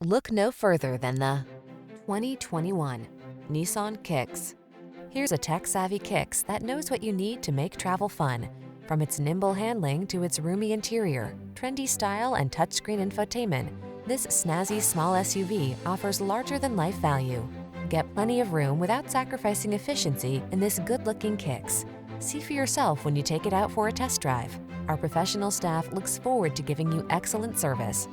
Look no further than the 2021 Nissan Kicks. Here's a tech-savvy Kicks that knows what you need to make travel fun. From its nimble handling to its roomy interior, trendy style, and touchscreen infotainment, this snazzy small SUV offers larger-than-life value. Get plenty of room without sacrificing efficiency in this good-looking Kicks. See for yourself when you take it out for a test drive. Our professional staff looks forward to giving you excellent service.